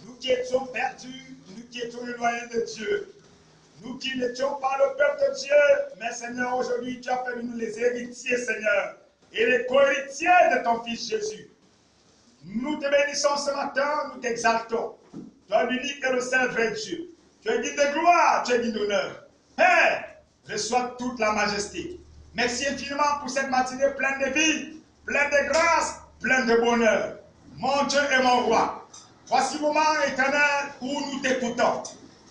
Nous qui étions perdus, nous qui étions éloignés de Dieu, nous qui n'étions pas le peuple de Dieu, mais Seigneur, aujourd'hui tu as fait de nous les héritiers, Seigneur, et les co-héritiers de ton Fils Jésus. Nous te bénissons ce matin, nous t'exaltons. Tu es l'unique et le seul vrai Dieu. Tu es digne de gloire, tu es digne d'honneur. Père, reçois toute la majesté. Merci infiniment pour cette matinée pleine de vie, pleine de grâce, pleine de bonheur. Mon Dieu et mon roi, voici le moment éternel où nous t'écoutons.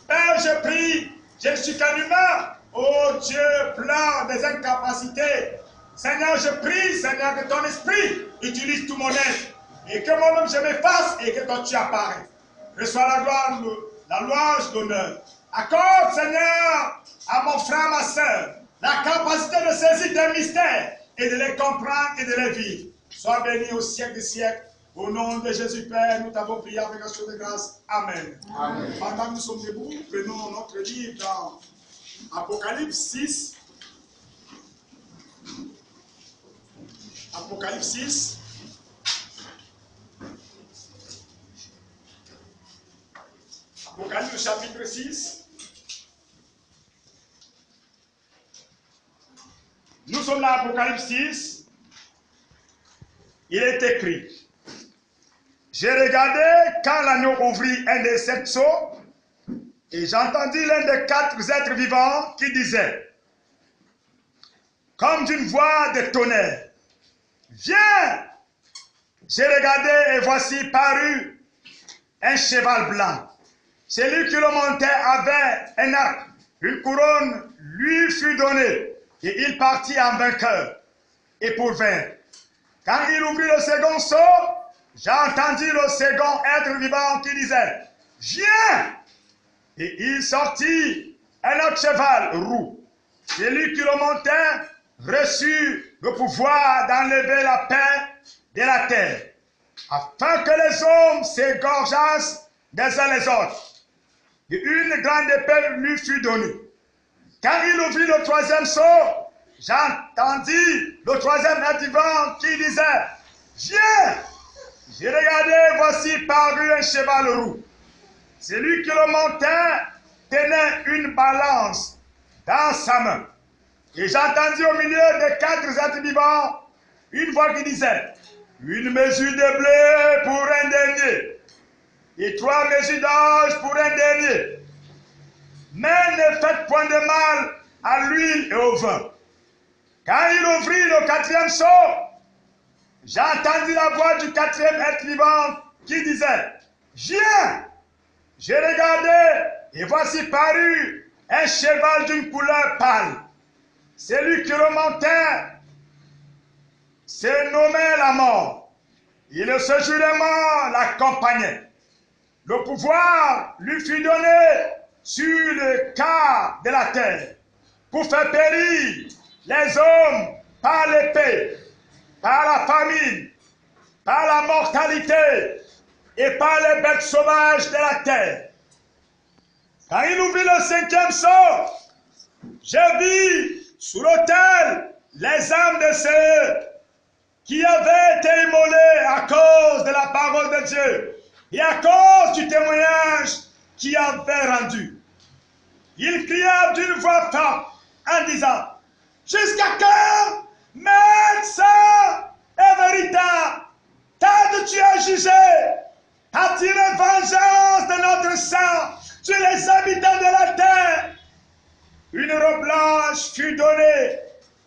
Père, je prie, je ne suis qu'un humain. Oh Dieu, plein des incapacités. Seigneur, je prie, Seigneur, que ton esprit utilise tout mon être. Et que moi-même je m'efface et que toi tu apparaît. Reçois la gloire, la louange, l'honneur. Accorde, Seigneur, à mon frère, ma soeur, la capacité de saisir tes mystères et de les comprendre et de les vivre. Sois béni au siècle des siècles. Au nom de Jésus Père, nous t'avons prié avec action de grâce. Amen. Amen. Pendant que nous sommes debout, prenons notre livre dans Apocalypse 6. Apocalypse 6. Apocalypse chapitre 6. Nous sommes dans Apocalypse 6. Il est écrit: j'ai regardé quand l'agneau ouvrit un des 7 sceaux, et j'entendis l'un des 4 êtres vivants qui disait, comme d'une voix de tonnerre, viens! J'ai regardé et voici parut un cheval blanc. Celui qui le montait avait un arc, une couronne lui fut donnée, et il partit en vainqueur et pour vaincre. Quand il ouvrit le second sceau, j'ai entendu le second être vivant qui disait, viens! Et il sortit un autre cheval roux. Celui qui le montait reçut le pouvoir d'enlever la paix de la terre, afin que les hommes s'égorgeassent les uns les autres. Et une grande épée lui fut donnée. Quand il ouvrit le troisième sceau, j'entendis le troisième être vivant qui disait, viens! J'ai regardé, voici parut un cheval roux. Celui qui le montait tenait une balance dans sa main. Et j'entendis au milieu des 4 êtres vivants une voix qui disait, une mesure de blé pour un denier, et 3 mesures d'orge pour un denier. Mais ne faites point de mal à l'huile et au vin. Quand il ouvrit le 4e sceau, j'ai entendu la voix du 4e être vivant qui disait, viens! J'ai regardé et voici parut un cheval d'une couleur pâle. Celui qui le montait se nommait la mort. Et le séjournement l'accompagnait. Le pouvoir lui fut donné sur le quart de la terre pour faire périr les hommes par l'épée, par la famine, par la mortalité et par les bêtes sauvages de la terre. Quand il ouvrit le 5e sceau, j'ai vu sur l'autel les âmes de ceux qui avaient été immolés à cause de la parole de Dieu et à cause du témoignage qu'ils avaient rendu. Ils crièrent d'une voix forte en disant: jusqu'à quand, Maître saint et véritable, t'as-tu à juger, à tirer vengeance de notre sang sur les habitants de la terre? Une robe blanche fut donnée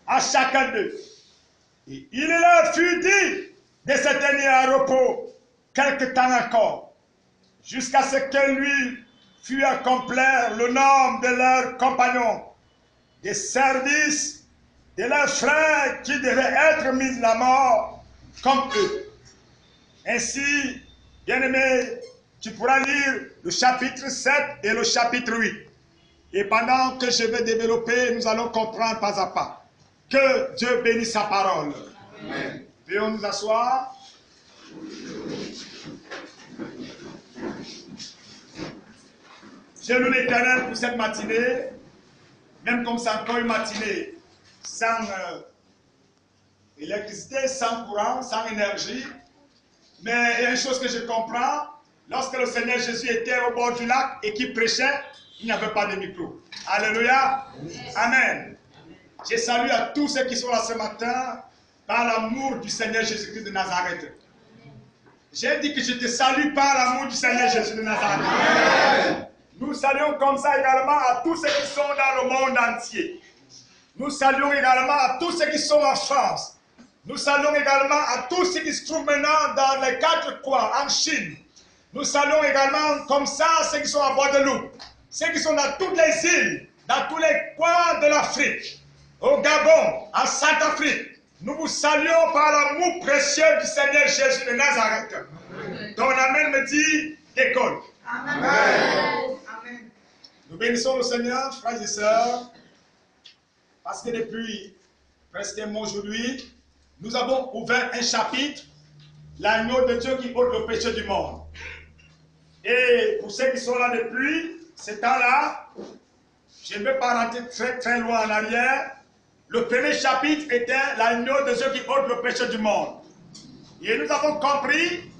à chacun d'eux. Et il leur fut dit de se tenir à repos quelque temps encore, jusqu'à ce que lui fût accomplir le nombre de leurs compagnons, des services de leurs frères qui devaient être mis à mort comme eux. Ainsi, bien-aimé, tu pourras lire le chapitre 7 et le chapitre 8. Et pendant que je vais développer, nous allons comprendre pas à pas. Que Dieu bénisse sa parole. Amen. Veuillons nous asseoir. Je loue l'Éternel pour cette matinée, même comme c'est encore une matinée sans électricité, sans courant, sans énergie. Mais il y a une chose que je comprends, lorsque le Seigneur Jésus était au bord du lac et qu'il prêchait, il n'y avait pas de micro. Alléluia. Amen. Je salue à tous ceux qui sont là ce matin par l'amour du Seigneur Jésus-Christ de Nazareth. J'ai dit que je te salue par l'amour du Seigneur Jésus de Nazareth. Amen. Nous saluons comme ça également à tous ceux qui sont dans le monde entier. Nous saluons également à tous ceux qui sont en France. Nous saluons également à tous ceux qui se trouvent maintenant dans les 4 coins, en Chine. Nous saluons également comme ça ceux qui sont à Guadeloupe, ceux qui sont dans toutes les îles, dans tous les coins de l'Afrique, au Gabon, en Centrafrique. Nous vous saluons par l'amour précieux du Seigneur Jésus de Nazareth. Ton amen me dit d'école. Amen. Amen. Nous bénissons le Seigneur, frères et sœurs, parce que depuis presque un mois aujourd'hui, nous avons ouvert un chapitre, l'agneau de Dieu qui ôte le péché du monde. Et pour ceux qui sont là depuis ce temps-là, je ne vais pas rentrer très loin en arrière. Le premier chapitre était l'agneau de Dieu qui ôte le péché du monde. Et nous avons compris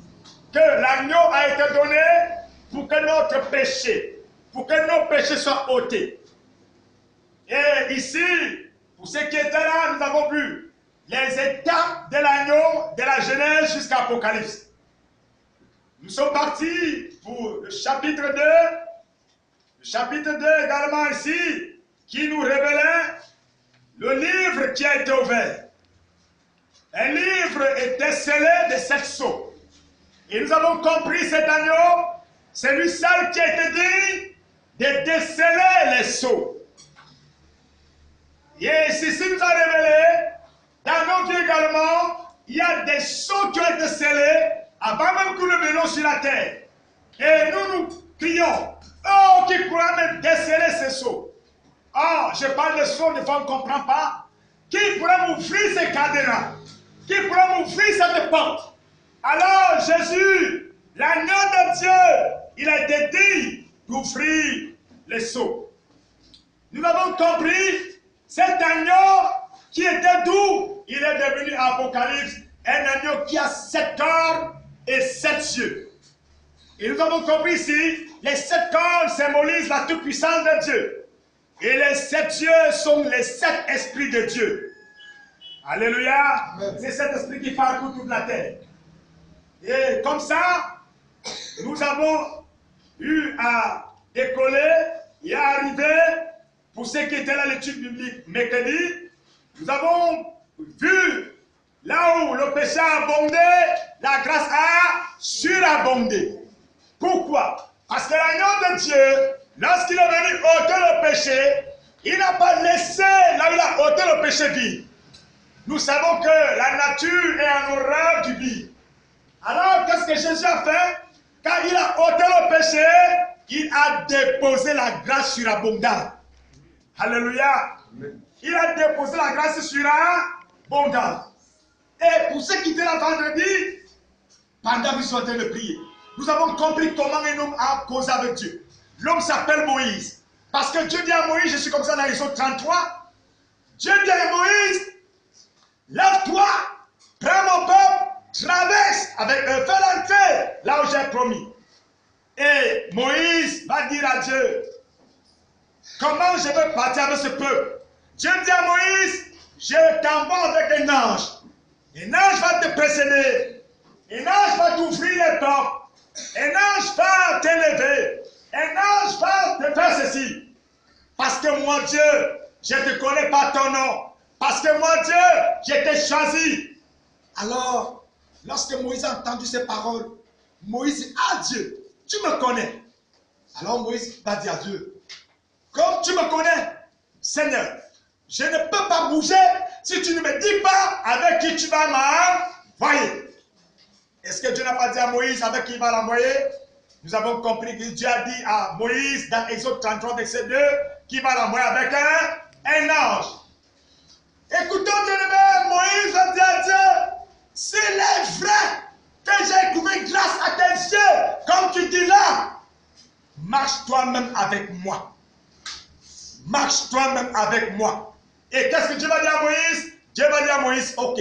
que l'agneau a été donné pour que notre péché, pour que nos péchés soient ôtés. Et ici, pour ceux qui étaient là, nous avons vu les étapes de l'agneau de la Genèse jusqu'à l'Apocalypse. Nous sommes partis pour le chapitre 2. Le chapitre 2 également ici, qui nous révélait le livre qui a été ouvert. Un livre était scellé de 7 sceaux. Et nous avons compris cet agneau, c'est lui seul qui a été dit de déceler les sceaux. Et ceci nous a révélé, dans notre vie également, il y a des sceaux qui ont été scellés avant même que nous venions sur la terre. Et nous crions, oh, qui pourra me déceler ces sceaux? Oh, je parle de sceaux, des fois on ne comprend pas. Qui pourra m'ouvrir ces cadenas? Qui pourra m'ouvrir cette porte? Alors Jésus, l'agneau de Dieu, il a été dit d'ouvrir les sceaux. Nous avons compris, cet agneau qui était doux, il est devenu Apocalypse, un agneau qui a 7 cornes et 7 yeux. Et nous avons compris ici, les 7 cornes symbolisent la toute-puissance de Dieu. Et les 7 yeux sont les 7 esprits de Dieu. Alléluia. C'est cet esprit qui parcourt toute la terre. Et comme ça, nous avons eu à décoller et à arriver, pour ceux qui étaient là à l'étude biblique mercredi, nous avons vu là où le péché a abondé, la grâce a surabondé. Pourquoi? Parce que l'agneau de Dieu, lorsqu'il est venu ôter le péché, il n'a pas laissé là où il a ôté le péché vide. Nous savons que la nature est en horreur du vide. Alors, qu'est-ce que Jésus a fait? Quand il a ôté le péché, il a déposé la grâce surabondante. Alléluia. Il a déposé la grâce surabondante. Et pour ceux qui étaient là vendredi, pendant qu'ils sont en train de prier, nous avons compris comment un homme a causé avec Dieu. L'homme s'appelle Moïse. Parce que Dieu dit à Moïse, je suis comme ça dans Exode 33, Dieu dit à Moïse, lève-toi, prends mon peuple, traverse avec un feu l'entrée, là où j'ai promis. Et Moïse va dire à Dieu, comment je vais partir avec ce peuple? Dieu dit à Moïse, je t'envoie avec un ange. Un ange va te précéder. Un ange va t'ouvrir les portes. Un ange va t'élever. Un ange va te faire ceci. Parce que moi, Dieu, je ne te connais pas ton nom. Parce que moi, Dieu, je t'ai choisi. Alors, lorsque Moïse a entendu ces paroles, Moïse dit, ah Dieu, tu me connais. Alors Moïse va dire à Dieu, comme tu me connais, Seigneur, je ne peux pas bouger si tu ne me dis pas avec qui tu vas m'envoyer. Est-ce que Dieu n'a pas dit à Moïse avec qui il va l'envoyer? Nous avons compris que Dieu a dit à Moïse dans Exode 33, verset 2, qu'il va l'envoyer avec un ange. Écoutons bien, Moïse va dire à Dieu, s'il est vrai que j'ai trouvé grâce à tes yeux, comme tu dis là, marche toi-même avec moi. Marche toi-même avec moi. Et qu'est-ce que Dieu va dire à Moïse? Dieu va dire à Moïse, ok,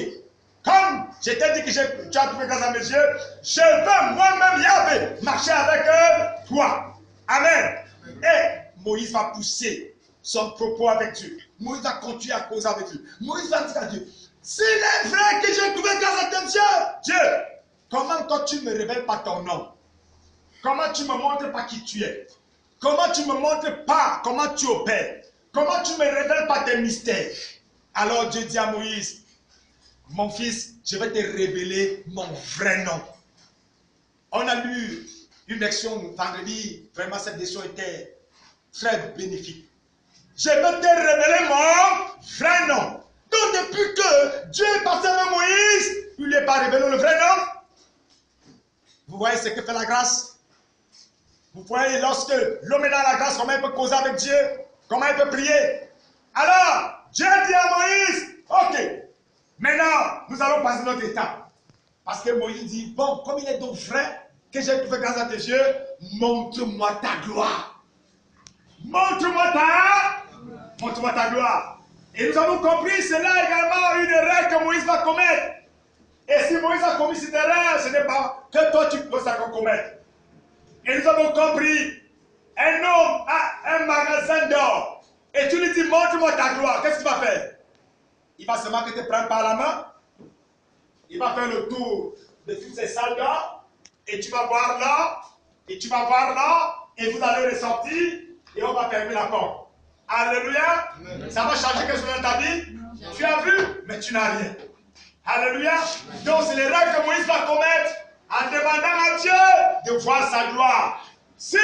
comme je t'ai dit que tu as trouvé grâce à mes yeux, je veux moi-même, Yahvé, marcher avec toi. Amen. Et Moïse va pousser son propos avec Dieu. Moïse va continuer à causer avec Dieu. Moïse va dire à Dieu, s'il est vrai que j'ai trouvé grâce à tes yeux, Dieu, comment toi tu ne me révèles pas ton nom? Comment tu ne me montres pas qui tu es? Comment tu ne me montres pas comment tu opères? Comment tu ne me révèles pas tes mystères? Alors Dieu dit à Moïse, mon fils, je vais te révéler mon vrai nom. On a lu une leçon vendredi, vraiment cette leçon était très bénéfique. Je vais te révéler mon vrai nom. Donc depuis que Dieu est passé avec Moïse, il ne lui a pas révélé le vrai nom. Vous voyez ce que fait la grâce? Vous voyez lorsque l'homme est dans la grâce, comment il peut causer avec Dieu? Comment il peut prier? Alors, Dieu dit à Moïse, ok, maintenant, nous allons passer notre étape. Parce que Moïse dit, bon, comme il est donc vrai que j'ai trouvé grâce à tes yeux, montre-moi ta gloire. Montre-moi ta gloire. Et nous avons compris, c'est là également une erreur que Moïse va commettre. Et si Moïse a commis cette erreur, ce n'est pas que toi tu peux ça commettre. Et nous avons compris, un homme a un magasin d'or. Et tu lui dis, montre-moi ta gloire. Qu'est-ce qu'il va faire? Il va seulement te prendre par la main. Il va faire le tour de toutes ces salles d'or. Et tu vas voir là. Et tu vas voir là. Et vous allez ressortir. Et on va fermer la porte. Alléluia. Amen. Ça va changer quelque chose dans ta vie? Non. Tu as vu, mais tu n'as rien. Alléluia. Donc c'est l'erreur que Moïse va commettre en demandant à Dieu de voir sa gloire. Si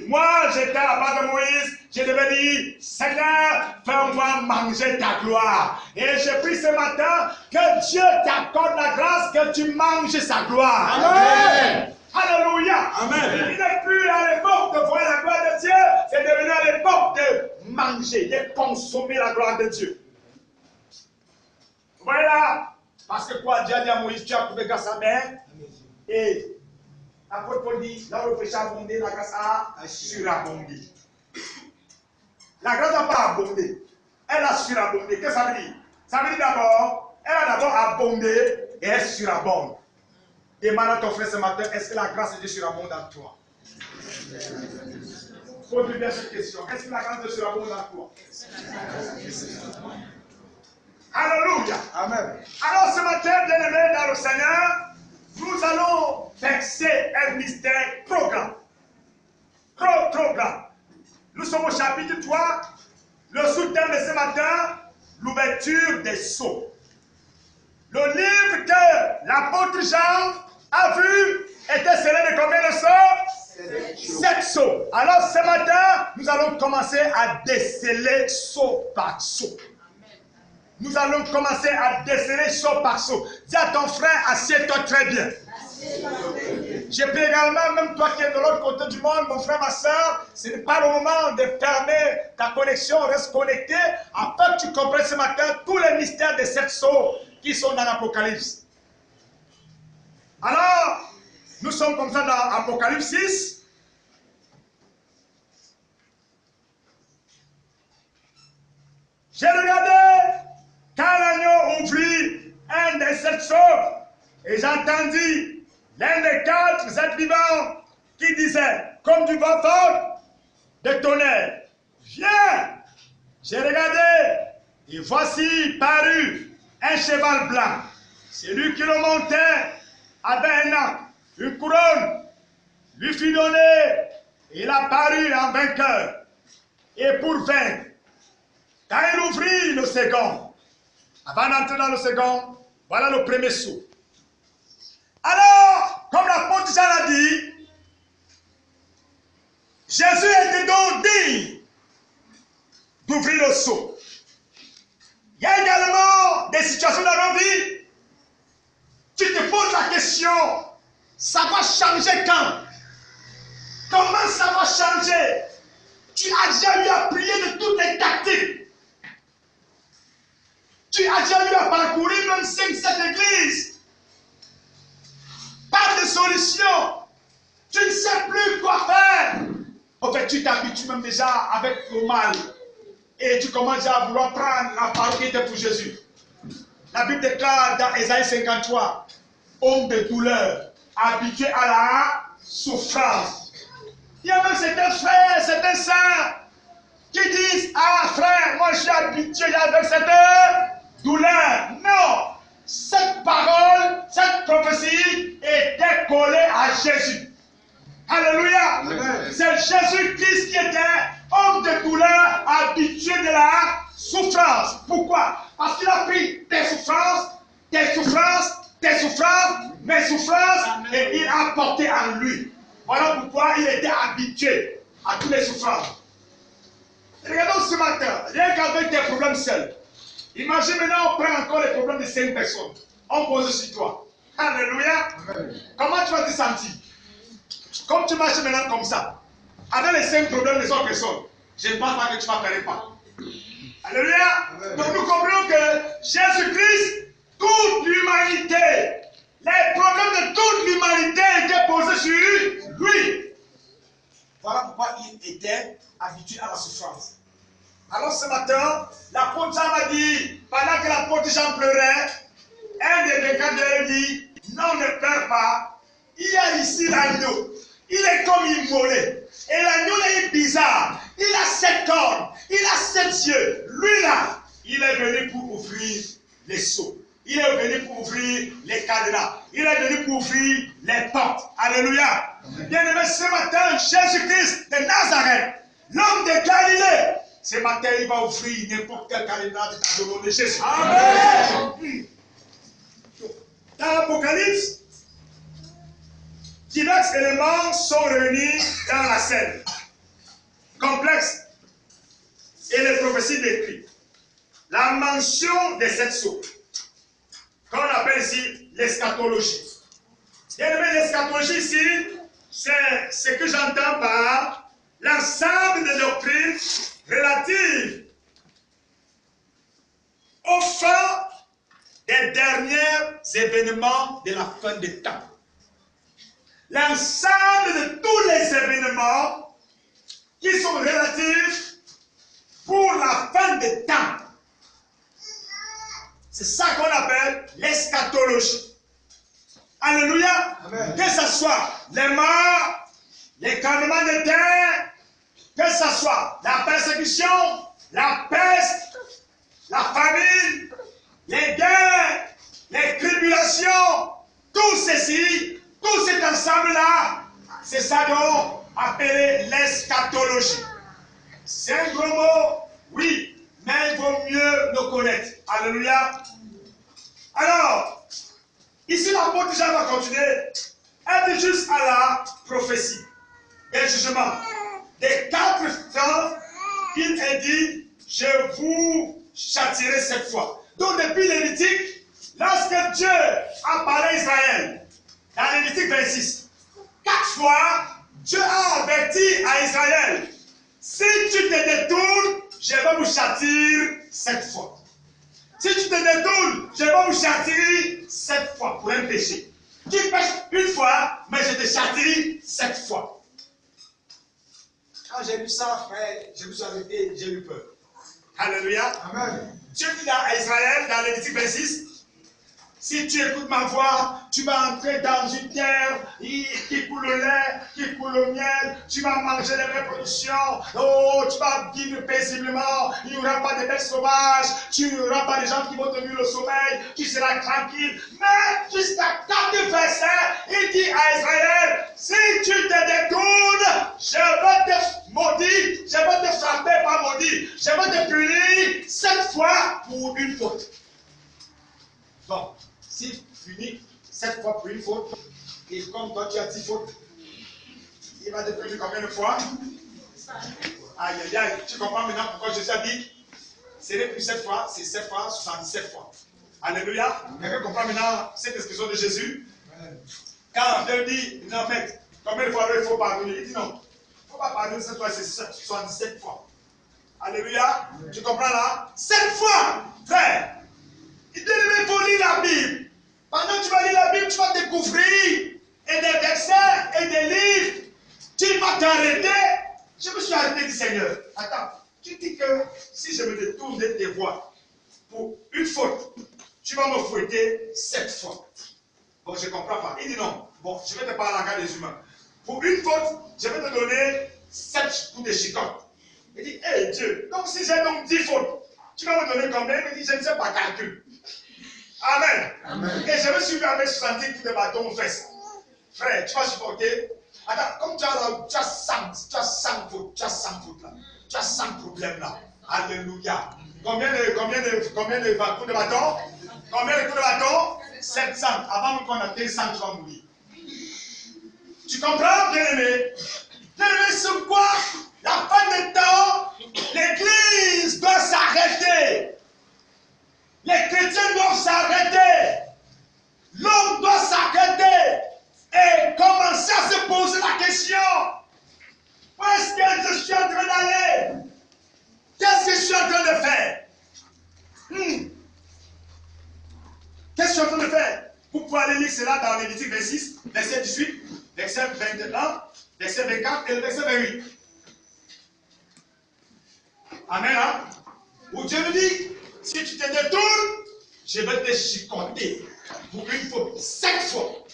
moi j'étais à la place de Moïse, je devais dire, Seigneur, fais-moi manger ta gloire. Et je prie ce matin que Dieu t'accorde la grâce que tu manges sa gloire. Amen. Alléluia. Amen. Il n'est plus à l'époque de voir la gloire de Dieu, c'est devenu à l'époque de manger, de consommer la gloire de Dieu. Voilà. Parce que quoi, Dieu a dit à Moïse, tu as trouvé grâce à moi. Et l'apôtre Paul dit, là où le péché a abondé, la grâce a surabondé. La grâce n'a pas abondé, elle a surabondé. Qu'est-ce que ça veut dire? Ça veut dire d'abord, elle a d'abord abondé et elle surabonde. Demande à ton frère ce matin, est-ce que la grâce de Dieu surabonde en toi? Pose-lui bien cette question. Est-ce que la grâce de Dieu surabonde en toi? Alléluia. Amen. Alors ce matin, bien-aimés dans le Seigneur, nous allons fixer un mystère trop grand. Trop grand. Nous sommes au chapitre 3. Le sous-thème de ce matin, l'ouverture des sceaux. Le livre que l'apôtre Jean a vu était scellé de combien de sceaux? 7 sceaux. Alors ce matin, nous allons commencer à déceler sceau par sceau. Nous allons commencer à déceler sceau par sceau. Dis à ton frère, assieds-toi très bien. Je prie également, même toi qui es de l'autre côté du monde, mon frère, ma soeur, ce n'est pas le moment de fermer ta connexion, reste connecté, afin que tu comprennes ce matin tous les mystères des 7 sceaux qui sont dans l'Apocalypse. Alors, nous sommes comme ça dans Apocalypse 6. J'ai regardé quand l'agneau ouvrit un des 7 sceaux et j'entendis l'un des 4 êtres vivants qui disait, comme du vent fort de tonnerre, viens. J'ai regardé et voici parut un cheval blanc. Celui qui le montait avait un arc, une couronne lui fut donnée. Il apparut en vainqueur et pour vaincre. Quand il ouvrit le second, avant d'entrer dans le second, voilà le premier sceau. Alors, comme l'apôtre Jean l'a dit, Jésus était donc digne d'ouvrir le sceau. Il y a également des situations dans nos vies. Tu te poses la question, ça va changer quand? Comment ça va changer? Tu as déjà eu à prier de toutes les tactiques. Tu as déjà eu à parcourir même 5-7 églises. Pas de solution. Tu ne sais plus quoi faire. En fait, tu t'habitues même déjà avec le mal. Et tu commences déjà à vouloir prendre la parole qui était pour Jésus. La Bible déclare dans Ésaïe 53, homme de douleur, habitué à la souffrance. Il y a même certains frères, certains sœurs qui disent, ah frère, moi je suis habitué avec cette douleur. Non, cette parole, cette prophétie était collée à Jésus. Alléluia. C'est Jésus-Christ qui était homme de douleur, habitué de la souffrance. Pourquoi? Parce qu'il a pris tes souffrances, tes souffrances, tes souffrances, mes souffrances, et il a porté en lui. Voilà pourquoi il était habitué à toutes les souffrances. Regardons ce matin, rien qu'avec tes problèmes seuls. Imagine maintenant, on prend encore les problèmes de 5 personnes. On pose sur toi. Alléluia. Comment tu vas te sentir? Comme tu marches maintenant comme ça, avec les 5 problèmes des autres personnes, je ne pense pas que tu ne m'appellerais pas. Alléluia. Donc nous comprenons que Jésus-Christ, toute l'humanité, les problèmes de toute l'humanité étaient posés sur lui. Voilà pourquoi il était habitué à la souffrance. Alors ce matin, l'apôtre Jean m'a dit, pendant que l'apôtre Jean pleurait, un des décadents dit, non, ne pleure pas, il y a ici l'agneau. Il est comme immolé. Et l'agneau est bizarre. Il a 7 cornes. Il a 7 yeux. Lui là, il est venu pour ouvrir les sceaux. Il est venu pour ouvrir les cadenas. Il est venu pour ouvrir les portes. Alléluia. Bien-aimé, ce matin, Jésus-Christ de Nazareth, l'homme de Galilée, ce matin, il va ouvrir n'importe quel cadenas de ta nom de Jésus. Amen. Dans l'Apocalypse, divers éléments sont réunis dans la scène complexe et les prophéties décrites. La mention des 7 sceaux, qu'on appelle ici l'eschatologie. L'eschatologie ici, c'est ce que j'entends par l'ensemble des doctrines relatives au fin des derniers événements de la fin des temps. L'ensemble de tous les événements qui sont relatifs pour la fin des temps. C'est ça qu'on appelle l'eschatologie. Alléluia. Amen. Que ce soit les morts, les tremblements de terre, que ce soit la persécution, la peste, la famine, les guerres, les tribulations, tout ceci, tout cet ensemble-là, c'est ça donc appelé l'eschatologie. C'est un gros mot, oui, mais il vaut mieux le connaître. Alléluia. Alors, ici l'apôtre Jean va continuer. Elle est juste à la prophétie et jugement. Des 4 temps qu'il est dit, je vous châtirai cette fois. Donc depuis Lévitique, lorsque Dieu a parlé à Israël, Dans Lévitique 26, 4 fois, Dieu a averti à Israël, si tu te détournes, je vais vous châtir 7 fois. Si tu te détournes, je vais vous châtir 7 fois pour un péché. Tu pêches une fois, mais je te châtie 7 fois. Quand j'ai vu ça, frère, je me suis arrêté, j'ai eu peur. Alléluia. Amen. Dieu dit à Israël, dans Lévitique 26, si tu écoutes ma voix, tu vas entrer dans une terre qui coule le lait, qui coule le miel, tu vas manger les reproductions, oh, tu vas vivre paisiblement, il n'y aura pas de bêtes sauvages, tu n'auras pas de gens qui vont te nuire le sommeil, tu seras tranquille. Mais jusqu'à 4 versets, il dit à Israël, si tu te détournes, je vais te maudire, je vais te frapper par maudit, je vais te punir 7 fois pour une faute. Donc, si tu finis 7 fois pour une faute, et comme toi tu as 10 fautes, il va te punir combien de fois? Aïe, aïe, aïe. Tu comprends maintenant pourquoi Jésus a dit, c'est plus 7 fois, c'est 7 fois, 77 fois. Alléluia. Quelqu'un comprend maintenant cette expression de Jésus? Quand Dieu dit, non, mais combien de fois il faut pardonner? Il dit non, il ne faut pas pardonner cette fois, c'est 77 fois. Alléluia. Tu comprends là? 7 fois, frère. Il faut lire la Bible. Pendant que tu vas lire la Bible, tu vas découvrir et des versets et des livres. Tu vas t'arrêter. Je me suis arrêté du Seigneur. Attends, tu dis que si je me détourne de tes voies pour une faute, tu vas me fouetter 7 fois. Bon, je ne comprends pas. Il dit non. Bon, je vais te parler en cas des humains. Pour une faute, je vais te donner 7 coups de chicotte. Il dit, hé hey, Dieu, donc si j'ai donc 10 fautes, tu vas me donner combien? Il dit, je ne sais pas calcul. Amen. Amen. Et je me suis vu avec 70 coups de bâton aux fesses. Frère, tu vas supporter. Attends, comme tu as 100 fautes, tu as 100 fautes là. Tu as 100 problèmes là. Alléluia. Combien de coups de bâton? Combien de coups de bâton? 700. Avant qu'on atteigne 100, tu vas mourir. Tu comprends, bien-aimé? Bien-aimé, sur quoi? La fin des temps, l'église doit s'arrêter. Les chrétiens doivent s'arrêter. L'homme doit s'arrêter et commencer à se poser la question. Où est-ce que je suis en train d'aller? Qu'est-ce que je suis en train de faire? Qu'est-ce que je suis en train de faire? Vous pouvez aller lire cela dans Lévitique 26, verset 18, verset 21, verset 24 et le verset 28. Amen. Hein? Où Dieu nous dit, si tu te détournes, je vais te chicoter pour une faute, 7 fois.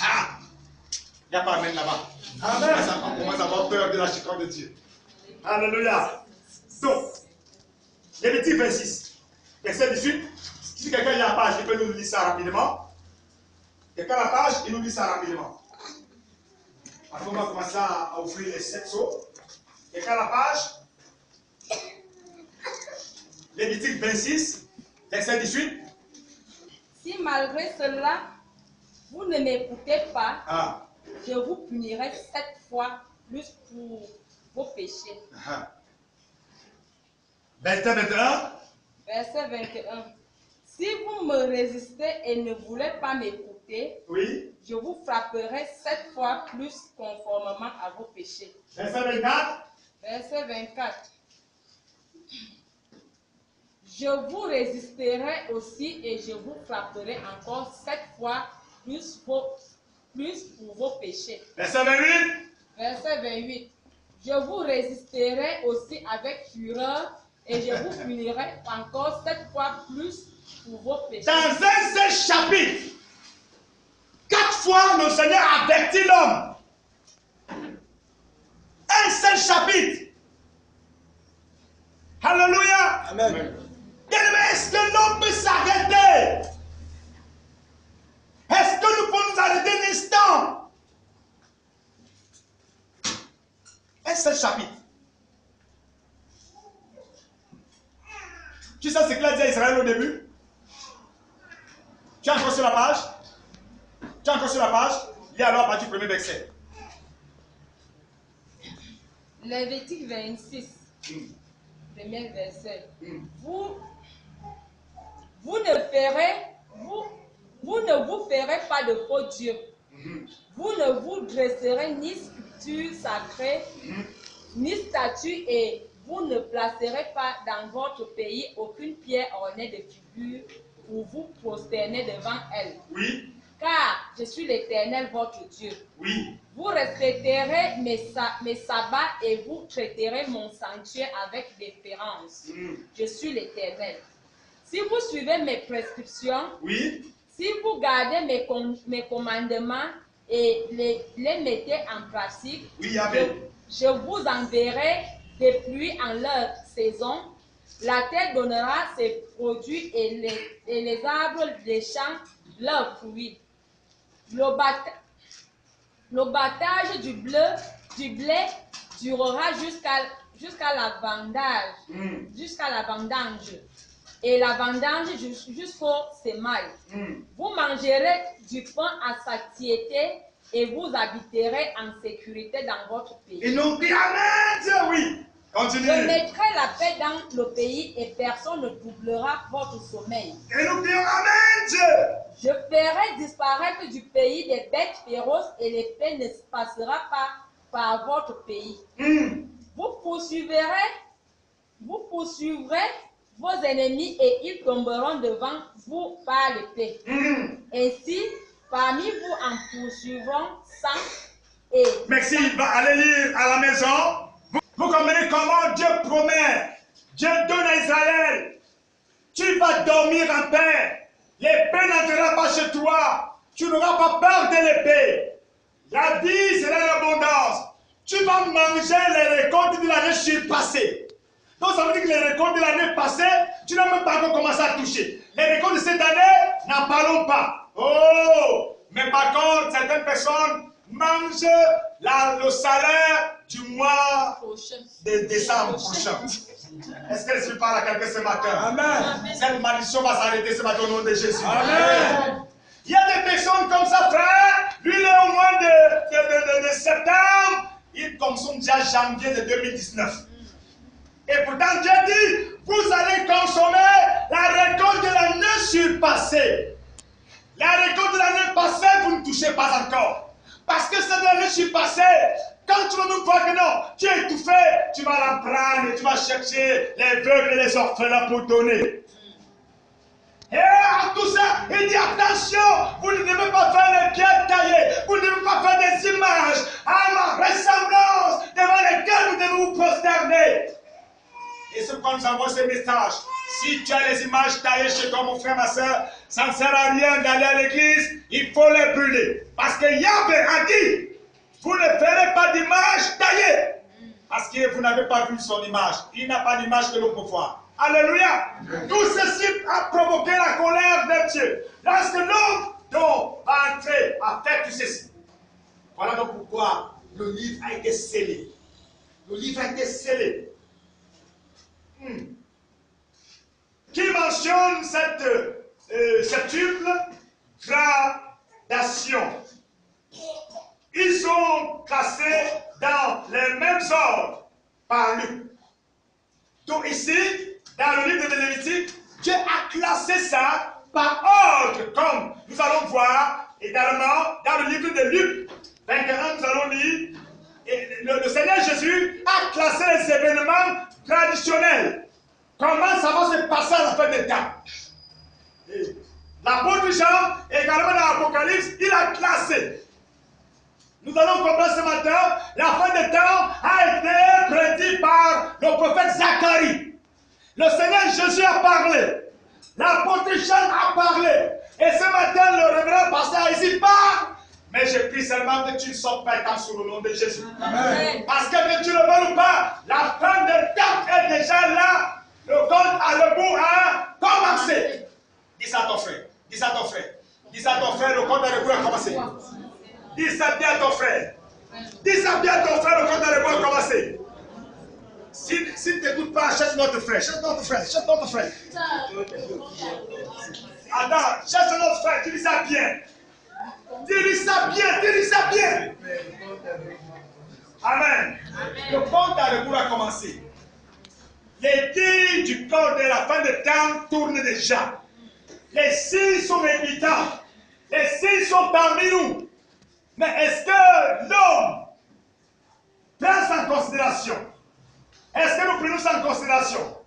Ah! Il n'y a pas amen là-bas. Amen. On commence à avoir peur de la chicote de Dieu. Alléluia. Donc, Lévitique 26, verset 18. Si quelqu'un lit la page, il peut nous lire ça rapidement. Quelqu'un a la page, il nous lit ça rapidement. Après, on va commencer à offrir les 7 sauts. Quelqu'un a la page. Lévitique 26, verset 18. Si malgré cela, vous ne m'écoutez pas, je vous punirai 7 fois plus pour vos péchés. Verset 21. Verset 21. Si vous me résistez et ne voulez pas m'écouter, oui, je vous frapperai 7 fois plus conformément à vos péchés. Verset 24. Verset 24. Je vous résisterai aussi et je vous frapperai encore 7 fois plus pour vos péchés. Verset 28. Verset 28. Je vous résisterai aussi avec fureur et je vous punirai encore 7 fois plus pour vos péchés. Dans un seul chapitre, 4 fois le Seigneur avertit l'homme. Un seul chapitre. Alléluia. Amen. Est-ce que l'homme peut s'arrêter? Est-ce que nous pouvons nous arrêter un instant? Un seul chapitre. Tu sais ce qu'il a dit à Israël au début? Tu es encore sur la page? Tu es encore sur la page? Lis alors à partir du premier verset. Lévitique 26, premier verset. Vous ne ferez Vous ne vous ferez pas de faux dieux. Vous ne vous dresserez ni sculpture sacrée, ni statue, et vous ne placerez pas dans votre pays aucune pierre ornée de figures pour vous prosterner devant elle. Oui. Car je suis l'Éternel, votre Dieu. Oui. Vous respecterez mes sabbats et vous traiterez mon sanctuaire avec déférence. Je suis l'Éternel. Si vous suivez mes prescriptions, oui. Si vous gardez mes commandements et les mettez en pratique, oui, je vous enverrai des pluies en leur saison. La terre donnera ses produits et les arbres des champs leurs fruits. Le battage du blé durera jusqu'à la vendange. Et la vendange jusqu'au semailles. Vous mangerez du pain à satiété et vous habiterez en sécurité dans votre pays. Et nous crions Amen, Dieu, oui. Continue. Je mettrai la paix dans le pays et personne ne troublera votre sommeil. Et nous crions Amen, Dieu. Je ferai disparaître du pays des bêtes féroces et l'épée ne passera pas par votre pays. Vous poursuivrez vos ennemis et ils tomberont devant vous par l'épée. Ainsi, parmi vous en poursuivront 100 et... Merci, il va aller lire à la maison. Vous comprenez comment Dieu promet, Dieu donne à Israël, tu vas dormir en paix, l'épée n'entrera pas chez toi, tu n'auras pas peur de l'épée. La vie sera l'abondance. Tu vas manger les récoltes de l'année surpassée. Donc ça veut dire que les récoltes de l'année passée, tu n'as même pas encore commencé à toucher. Les récoltes de cette année, n'en parlons pas. Oh! Mais par contre, certaines personnes mangent le salaire du mois de décembre prochain. Est-ce que je parle à quelqu'un ce matin? Amen. Cette malédiction va s'arrêter ce matin au nom de Jésus. Amen. Il y a des personnes comme ça, frère. Lui, il est au mois de septembre. Il consomme déjà janvier de 2019. Et pourtant, Dieu dit, vous allez consommer la récolte de l'année surpassée. La récolte de l'année passée, vous ne touchez pas encore. Parce que c'est de l'année surpassée. Quand tu vas nous voir que non, tu es étouffé, tu vas la prendre et tu vas chercher les veuves et les orphelins pour donner. Et à tout ça, il dit attention, vous ne devez pas faire les pierres taillées, vous ne devez pas faire des images à ma ressemblance devant lesquelles vous devez vous prosterner. Et c'est pourquoi nous envoie ce message. Si tu as les images taillées chez toi, mon frère, ma soeur, ça ne sert à rien d'aller à l'église, il faut les brûler. Parce que Yahvé a dit, vous ne ferez pas d'image taillée. Parce que vous n'avez pas vu son image. Il n'a pas d'image que l'on peut voir. Alléluia. Tout ceci a provoqué la colère de Dieu. Lorsque l'homme va entrer à faire tout ceci. Voilà donc pourquoi le livre a été scellé. Le livre a été scellé. Qui mentionne cette septuple gradation. Ils sont classés dans les mêmes ordres par Luc. Donc ici, dans le livre de Lévitique, Dieu a classé ça par ordre, comme nous allons voir également dans le livre de Luc 21, nous allons lire, et le Seigneur Jésus a classé les événements traditionnels. Comment ça va se passer à la fin des temps? L'apôtre Jean, également dans l'Apocalypse, il a classé. Nous allons comprendre ce matin, la fin des temps a été prédite par le prophète Zacharie. Le Seigneur Jésus a parlé. L'apôtre Jean a parlé. Et ce matin, le révérend pasteur ici parle. Mais je prie seulement que tu ne sortes pas tant sur le nom de Jésus. Amen. Parce que tu le veux ou pas, la fin des temps est déjà là. Le compte à le bout a commencé. Dis ça à ton frère. Dis ça à ton frère. Dis ça à ton frère, le compte à le bout a commencé. Dis ça bien à ton frère. Dis ça bien à ton frère, le compte à le bout a commencé. S'il ne t'écoute pas, cherche notre frère. Cherche notre frère. Cherche notre frère. Attends, cherche notre frère. Dis ça bien. Dis ça bien. Dis ça bien. Amen. Le compte à le bout a commencé. Les dits du corps de la fin de temps tournent déjà. Les signes sont évidents. Les signes sont parmi nous. Mais est-ce que l'homme prend ça en considération? Est-ce que nous prenons ça en considération?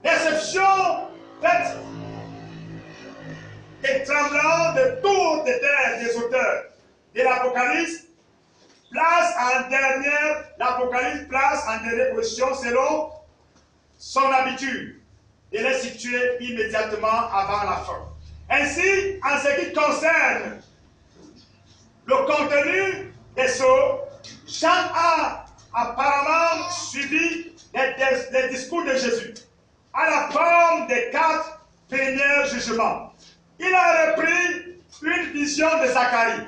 Déception faite et tremblant de toutes les terres des auteurs de l'Apocalypse l'Apocalypse place en dernière position selon son habitude de les situer immédiatement avant la fin. Ainsi, en ce qui concerne le contenu des sceaux, Jean a apparemment suivi les discours de Jésus à la forme des 4 premiers jugements. Il a repris une vision de Zacharie,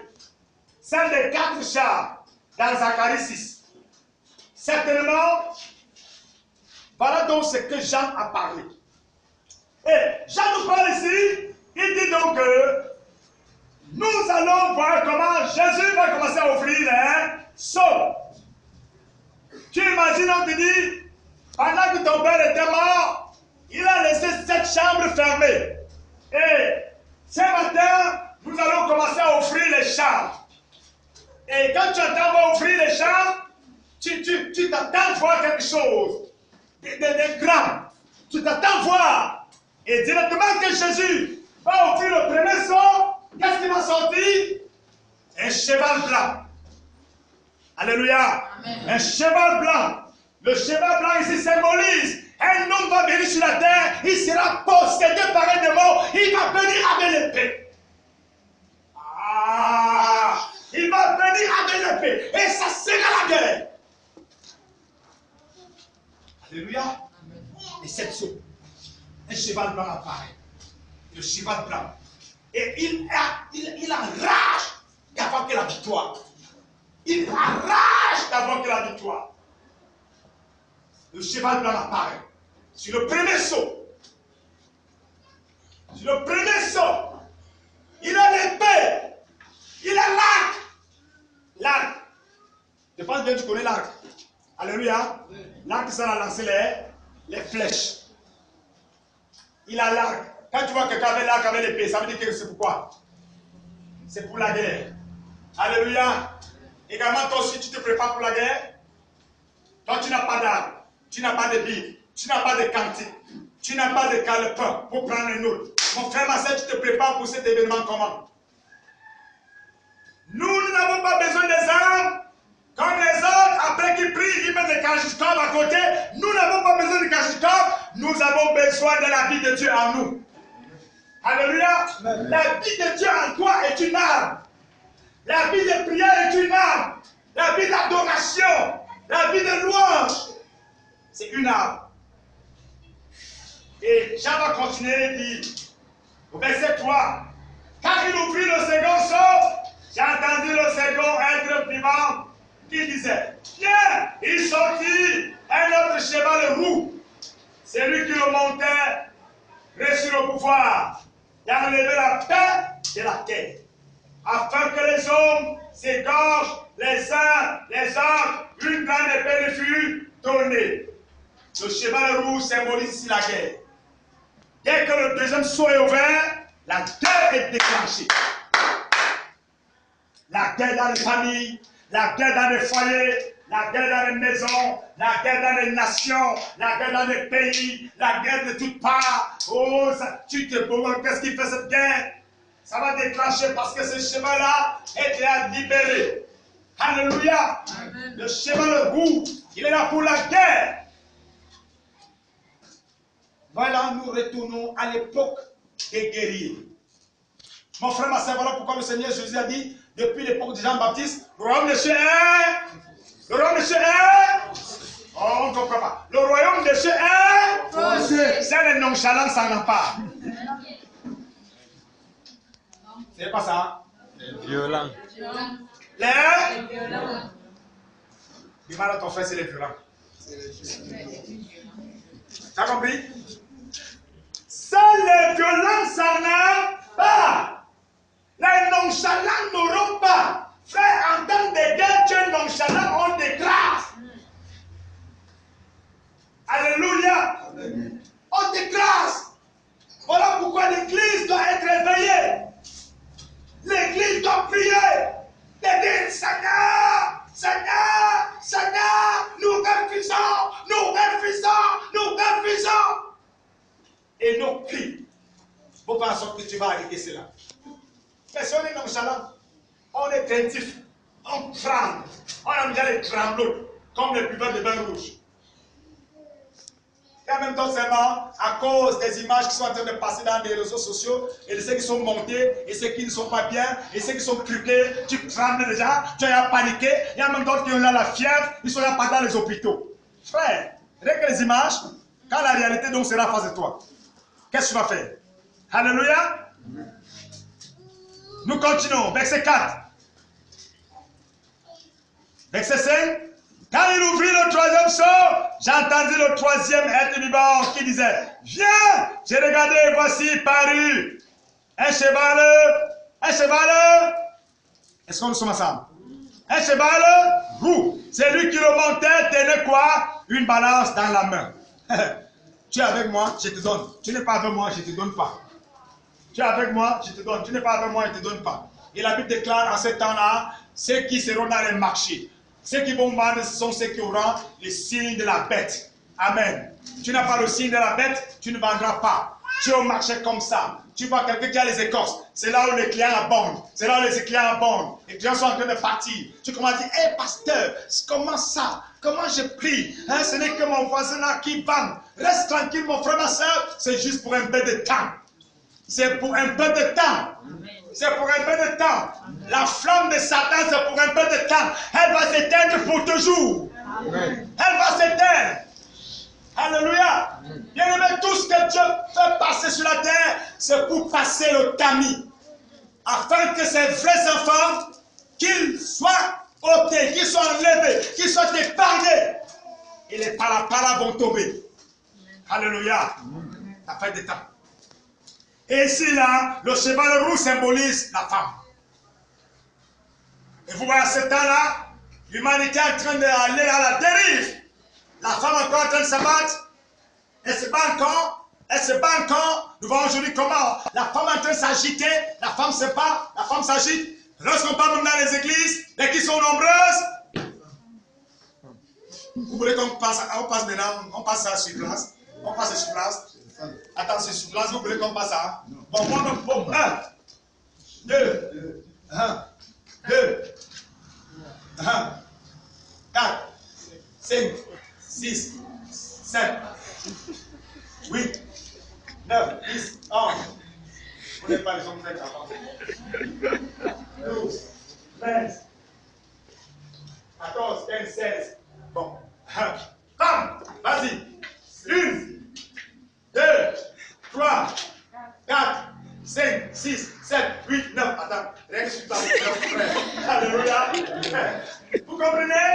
celle des 4 chars dans Zacharie 6. Certainement, voilà donc ce que Jean a parlé. Et Jean nous parle ici, il dit donc que nous allons voir comment Jésus va commencer à offrir les sceaux. Tu imagines, on te dit, pendant que ton père était mort, il a laissé cette chambre fermée. Et ce matin, nous allons commencer à offrir les chambres. Et quand tu entends offrir les chambres, tu t'attends voir quelque chose de grand. Tu t'attends voir. Et directement que Jésus va offrir le premier sceau, qu'est-ce qui va sortir? Un cheval blanc. Alléluia. Amen. Un cheval blanc. Le cheval blanc ici symbolise un homme va venir sur la terre, il sera possédé par un démon, il va venir avec l'épée. Il va venir avec l'épée et ça sera la guerre. Alléluia. Amen. Et cette sceau, un cheval blanc apparaît. Le cheval blanc. Et il arrache d'avoir que la victoire. Il arrache d'avoir que la victoire. Le cheval blanc apparaît. Sur le premier sceau. Sur le premier sceau. Il a l'épée. Il a l'arc. L'arc. Je pense que tu connais l'arc. Alléluia. L'arc, ça a lancé les flèches. Il a l'arc. Quand tu vois quelqu'un avec l'arc, avec l'épée, ça veut dire que c'est pourquoi? C'est pour la guerre. Alléluia. Également, toi aussi, tu te prépares pour la guerre. Toi, tu n'as pas d'arme. Tu n'as pas de Bible. Tu n'as pas de cantine. Tu n'as pas de calepin pour prendre un autre. Mon frère, ma soeur, tu te prépares pour cet événement comment? Nous n'avons pas besoin des armes. Comme les autres, après qu'ils prient, ils mettent des kalachnikovs à côté. Nous n'avons pas besoin de kalachnikovs. Nous avons besoin de la vie de Dieu en nous. Alléluia. La vie de Dieu en toi est une arme. La vie de prière est une arme. La vie d'adoration, la vie de louange, c'est une arme. Et Jean va continuer et dire, au verset 3, quand il ouvrit le second sceau, j'ai entendu le second être vivant qui disait, viens, il sortit un autre cheval roux. C'est lui qui le montait, reçut le pouvoir d'enlever la paix de la terre, afin que les hommes s'égorgent les uns les autres, une grande épée de fut donnée. Le cheval roux symbolise ici la guerre. Dès que le deuxième sceau est ouvert, la guerre est déclenchée. La guerre dans les familles, la guerre dans les foyers, la guerre dans les maisons, la guerre dans les nations, la guerre dans les pays, la guerre de toutes parts. Oh, ça, tu te demandes qu'est-ce qui fait cette guerre? Ça va déclencher parce que ce cheval-là est déjà libéré. Alléluia. Amen. Le cheval roux, il est là pour la guerre. Voilà, nous retournons à l'époque des guerriers. Mon frère, ma soeur, voilà pourquoi le Seigneur Jésus a dit, depuis l'époque de Jean-Baptiste, le royaume de Dieu est... Le royaume de Dieu est... Oh, on ne comprend pas. Le royaume de Dieu est... C'est le nonchalant sans empare. C'est pas ça. Les violents. Les violents. Du mal à ton frère, c'est les violents. Tu as compris? Seuls les violents s'en ont pas. Les nonchalants n'auront pas. Frère, en temps de guerre, tu es nonchalant, on t'écrase. Alléluia. On t'écrase. Mais si on est nonchalant, on est craintif, on tremble, on a déjà les tremblots, comme les buveurs de vin rouge. Et en même temps, seulement, à cause des images qui sont en train de passer dans les réseaux sociaux, et de ceux qui sont montés, et ceux qui ne sont pas bien, et ceux qui sont truqués, tu trembles déjà, tu as paniqué, et en même temps, qui ont là la fièvre, ils sont là pas dans les hôpitaux. Frère, rien que les images, quand la réalité donc sera face de toi, qu'est-ce que tu vas faire? Alléluia. Nous continuons, verset 4. Verset 5. Quand il ouvrit le troisième sceau, j'entendis le troisième être vivant qui disait, viens, j'ai regardé et voici paru un cheval. Est-ce que nous sommes ensemble? Un cheval roux. C'est lui qui le montait, tenait quoi? Une balance dans la main. Tu es avec moi, je te donne. Tu n'es pas avec moi, je ne te donne pas. Tu es avec moi, je te donne. Tu n'es pas avec moi, je ne te donne pas. Et la Bible déclare en ce temps-là, ceux qui seront dans les marchés, ceux qui vont vendre sont ceux qui auront le signe de la bête. Amen. Tu n'as pas le signe de la bête, tu ne vendras pas. Tu es au marché comme ça. Tu vois quelqu'un qui a les écorces. C'est là où les clients abondent. C'est là où les clients abondent. Les clients sont en train de partir. Tu commences à dire, hé pasteur, comment ça? Comment je prie? Hein, ce n'est que mon voisin là qui vend. Reste tranquille mon frère, ma soeur. C'est juste pour un peu de temps. C'est pour un peu de temps. C'est pour un peu de temps. La flamme de Satan, c'est pour un peu de temps. Elle va s'éteindre pour toujours. Elle va s'éteindre. Alléluia. Bien aimé, tout ce que Dieu fait passer sur la terre, c'est pour passer le tamis. Afin que ces vrais enfants, qu'ils soient ôtés, qu'ils soient enlevés, qu'ils soient épargnés. Et les paraparas vont tomber. Alléluia. La fin des temps. Et ici, là, le cheval roux symbolise la femme. Et vous voyez à ce temps-là, l'humanité est en train d'aller à la dérive. La femme est encore en train de se battre. Elle se bat encore. Elle se bat encore. Nous voyons aujourd'hui comment la femme est en train de s'agiter. La femme se bat. La femme s'agite. Lorsqu'on parle même dans les églises, et qui sont nombreuses. Vous voulez qu'on passe maintenant, on passe ça sur place. On passe sur place. Attends, c'est sur place, vous voulez qu'on passe ça? Bon, moi, bon, 1, 2, 1, 2, 1, 4, 5, 6, 7, 8, 9, 10, 11. Vous n'êtes pas les hommes faits avant. 12, 13, 14, 15, 16. Bon, comme, vas-y. 1, 2, 3, 4, 5, 6, 7, 8, 9. Attends, rien que sur ta frère. Alléluia. Vous comprenez?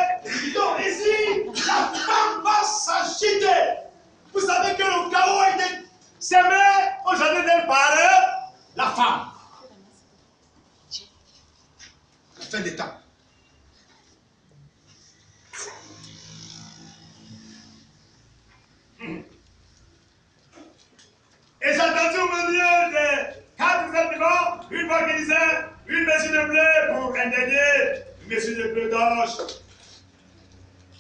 Donc ici, la femme va s'agiter. Vous savez que le chaos a été semé aujourd'hui par la femme. La fin des temps. Et j'ai entendu au milieu des 4 vivants une voix qui disait une mesure de blé pour un dernier, une mesure de blé d'orge.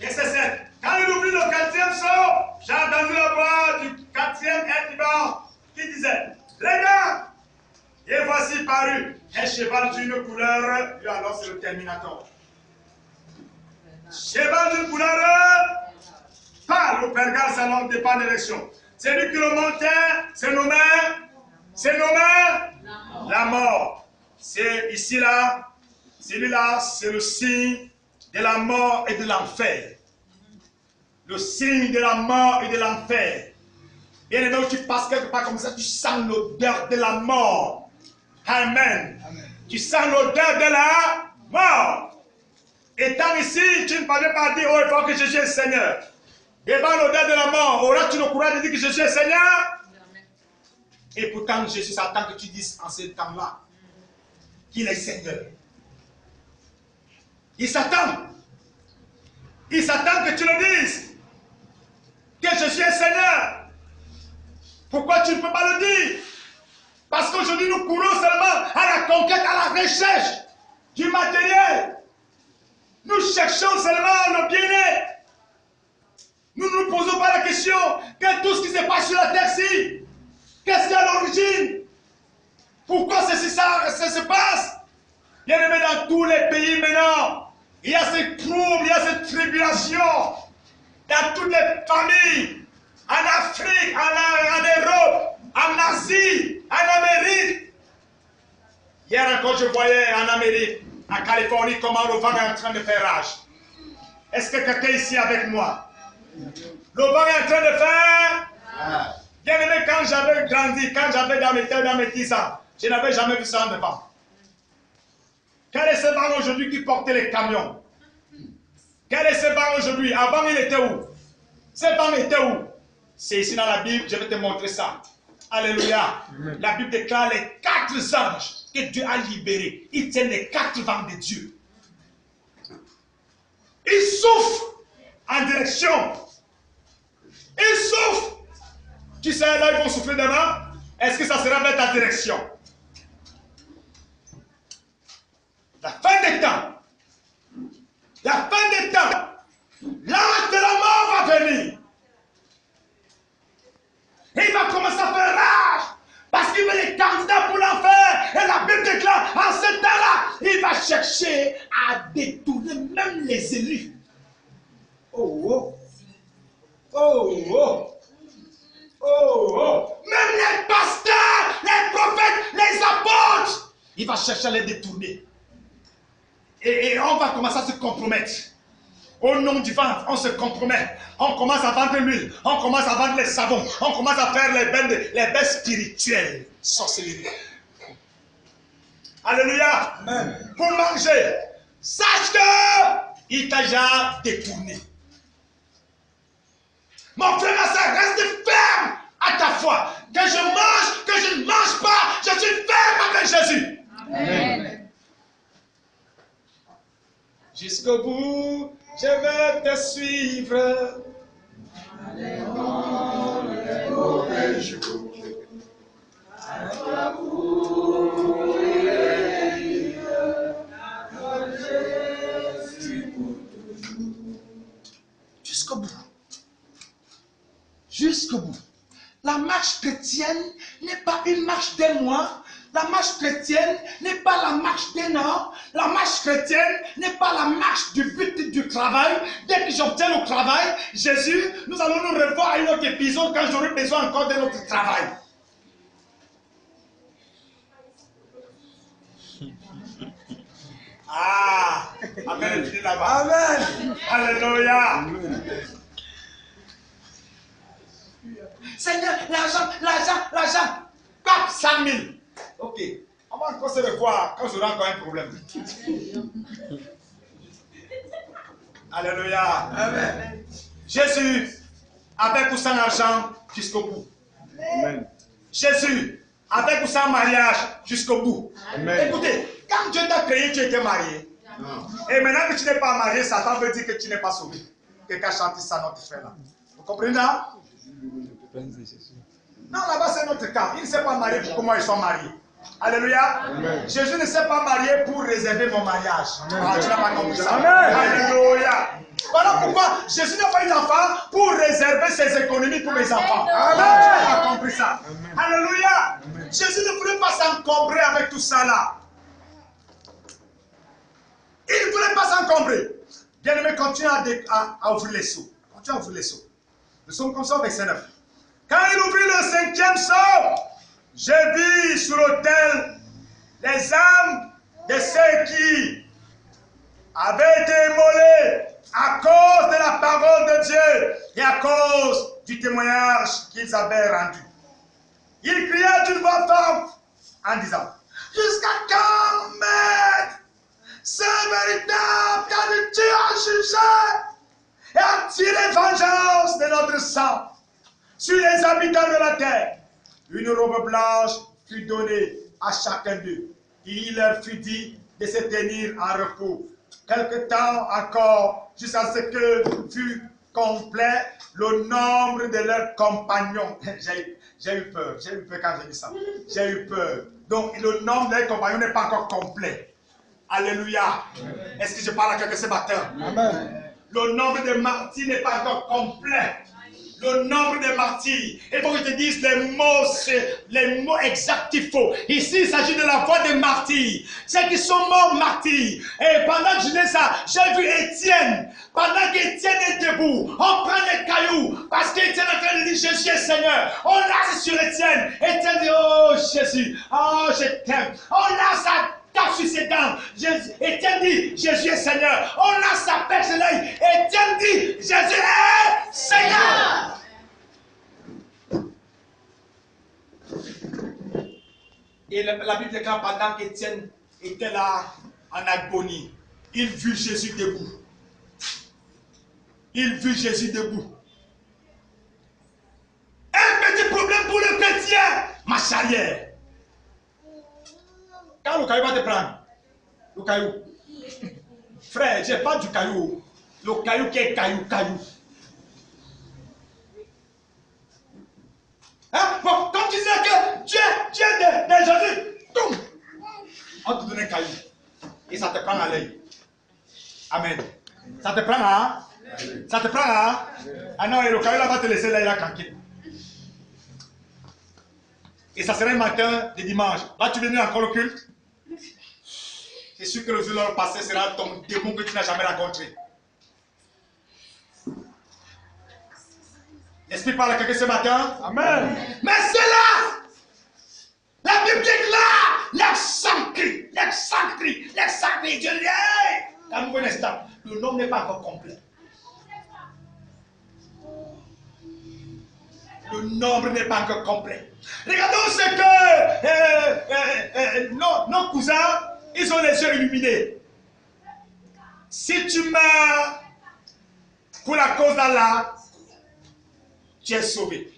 Et c'est ça. Quand il ouvrit le 4e sceau, j'ai entendu la voix du 4e être vivant qui disait regarde, et voici paru un cheval d'une couleur, et alors c'est le terminator. Cheval d'une couleur, pas le pergal, ça n'en dépend de l'élection. C'est lui qui le montait, c'est nommé la mort. C'est ici là, celui-là, c'est le signe de la mort et de l'enfer. Le signe de la mort et de l'enfer. Bien aimé, tu passes quelque part comme ça, tu sens l'odeur de la mort. Amen. Amen. Tu sens l'odeur de la mort. Étant ici, tu ne peux pas dire, oh, il faut que Jésus est Seigneur. Devant l'odeur de la mort, auras-tu le courage de dire que Jésus est Seigneur? Et pourtant, Jésus s'attend que tu dises en ce temps-là qu'il est Seigneur. Il s'attend. Il s'attend que tu le dises. Que Jésus est Seigneur. Pourquoi tu ne peux pas le dire? Parce qu'aujourd'hui, nous courons seulement à la conquête, à la recherche du matériel. Nous cherchons seulement le bien-être. Nous ne nous posons pas la question que tout ce qui se passe sur la terre-ci, qu'est-ce qui est à l'origine? Pourquoi ça se passe? tous les pays maintenant, il y a ces troubles, il y a ces tribulations. Dans toutes les familles, en Afrique, en Europe, en Asie, en Amérique. Hier encore, je voyais en Amérique, en Californie, comment le vent est en train de faire rage. Est-ce que quelqu'un ici est avec moi? Le vent est en train de faire... Bien aimé, quand j'avais grandi, quand j'avais dans mes 10 ans, je n'avais jamais vu ça en devant. Quel est ce vent aujourd'hui qui portait les camions? Quel est ce vent aujourd'hui? Avant, il était où? Ce vent était où? C'est ici dans la Bible, je vais te montrer ça. Alléluia. Amen. La Bible déclare les 4 anges que Dieu a libérés. Ils tiennent les 4 vents de Dieu. Ils soufflent en direction. Ils soufflent. Tu sais, là, ils vont souffler demain. Est-ce que ça sera vers ta direction? La fin des temps. La fin des temps. L'ange de la mort va venir. Et il va commencer à faire rage. Parce qu'il veut les candidats pour l'enfer. Et la Bible déclare, en ce temps-là, il va chercher à détourner même les élus. Oh, oh. Oh, oh. Oh, oh. Même les pasteurs, les prophètes, les apôtres. Il va chercher à les détourner. Et on va commencer à se compromettre. Au nom du ventre, on se compromet. On commence à vendre l'huile. On commence à vendre les savons. On commence à faire les bains spirituels. Sorcellerie. Alléluia. Amen. Pour manger, sache qu'il t'a déjà détourné. Mon frère, ma soeur, reste ferme à ta foi. Que je mange, que je ne mange pas, je suis ferme avec Jésus. Amen. Jusqu'au bout, je vais te suivre. Les mauvais jours. Jusqu'au bout. Jusqu'au bout. La marche chrétienne n'est pas une marche d'un mois. La marche chrétienne n'est pas la marche d'un an. La marche chrétienne n'est pas la marche du but du travail. Dès que j'obtiens le travail, Jésus, nous allons nous revoir à un autre épisode quand j'aurai besoin encore de notre travail. Ah, Amen, dis là-bas. Amen. Alléluia. Amen. Seigneur, l'argent, 400 000. Ok, on va encore se revoir quand j'aurai encore un problème. Alléluia. Amen. Jésus, avec ou sans argent, jusqu'au bout. Amen. Jésus, avec ou sans mariage, jusqu'au bout. Amen. Écoutez, quand Dieu t'a créé, tu étais marié. Non. Et maintenant que tu n'es pas marié, Satan veut dire que tu n'es pas sauvé. Quelqu'un chante ça, notre frère là. Vous comprenez là? Non, là-bas c'est notre cas. Il ne s'est pas marié pour comment ils sont mariés. Alléluia. Amen. Jésus ne s'est pas marié pour réserver mon mariage. Ah, tu n'as pas compris ça. Amen. Alléluia. Voilà pourquoi Jésus n'a pas eu d'enfant pour réserver ses économies pour mes enfants. Amen. Ah, tu n'as pas compris ça. Amen. Alléluia. Amen. Jésus ne voulait pas s'encombrer avec tout ça là. Il ne voulait pas s'encombrer. Bien aimé, continue à ouvrir les seaux. Continue à ouvrir les seaux. Nous sommes comme ça au verset 9. Quand il ouvrit le 5e seau, je vis sur l'autel les âmes de ceux qui avaient été immolés à cause de la parole de Dieu et à cause du témoignage qu'ils avaient rendu. Il cria d'une voix forte en disant, jusqu'à quand, maître, c'est véritable car Dieu a jugé et a tiré vengeance de notre sang sur les habitants de la terre. Une robe blanche fut donnée à chacun d'eux. Il leur fut dit de se tenir en repos quelque temps encore, jusqu'à ce que fût complet le nombre de leurs compagnons. J'ai eu peur quand j'ai dit ça. J'ai eu peur. Donc le nombre de leurs compagnons n'est pas encore complet. Alléluia. Est-ce que je parle à quelqu'un ce matin? Amen. Le nombre de martyrs n'est pas encore complet. le nombre des martyrs. Il faut que je te dise les mots exacts qu'il faut. Ici, il s'agit de la voix des martyrs. Ceux qui sont morts martyrs. Et pendant que je disais ça, j'ai vu Étienne. Pendant qu'Étienne est debout, on prend les cailloux. Parce qu'Étienne est en train de dire Jésus est Seigneur. On lance sur Étienne. Étienne dit oh Jésus, oh je t'aime. On lance sa tape sur ses dents. Étienne dit Jésus est Seigneur. On lance sa pêche sur l'œil. Étienne dit Jésus est Seigneur. Et la Bible déclare pendant qu'Étienne était là en agonie, il vit Jésus debout. Il vit Jésus debout. Un petit problème pour le chrétien, ma charrière. Quand le caillou va te prendre, le caillou. Frère, je n'ai pas du caillou. Le caillou qui est caillou. Hein? Bon, comme tu disais que tu es de Jésus, on te donne un caillou. Et ça te prend à l'œil. Amen. Ça te prend à... Ça te prend à... Ah non, et le caillou là va te laisser là tranquille. Et ça sera un matin de dimanche. Là, tu es venu encore au culte. C'est sûr que le jour là passé sera ton démon que tu n'as jamais rencontré. L'Esprit parle à quelqu'un ce matin. Amen. Mais c'est là. La Bible déclare l'accent crie. Dieu dit, hey! Un instant. Le nombre n'est pas encore complet. Le nombre n'est pas encore complet. Regardons ce que nos cousins, ils ont les yeux illuminés. Si tu meurs pour la cause d'Allah, tu es sauvé.